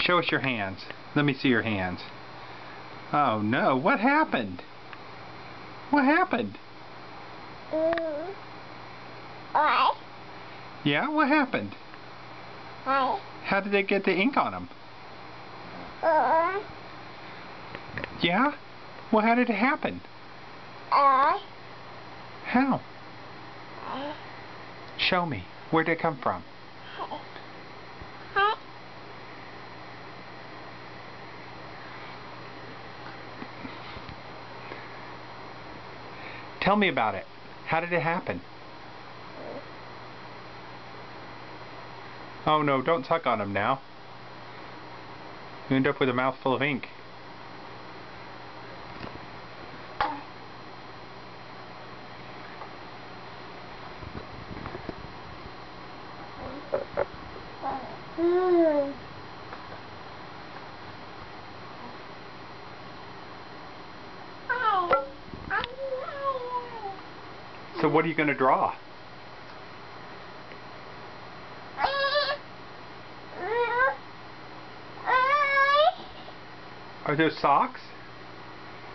Show us your hands. Let me see your hands. Oh no, what happened? What happened? What? Yeah, what happened? What? How did they get the ink on them? Yeah? Well, how did it happen? How? Show me. Where did it come from? Tell me about it. How did it happen? Oh no, don't suck on them now. You end up with a mouthful of ink. So what are you going to draw? Are those socks?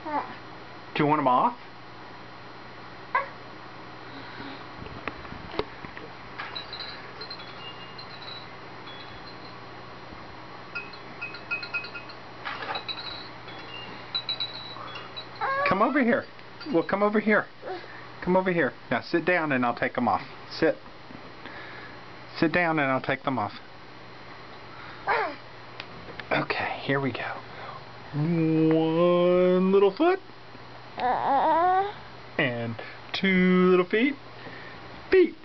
Do you want them off? Come over here. Well, come over here. Come over here. Now sit down and I'll take them off. Sit. Sit down and I'll take them off. Okay, here we go. One little foot. And 2 little feet. Feet.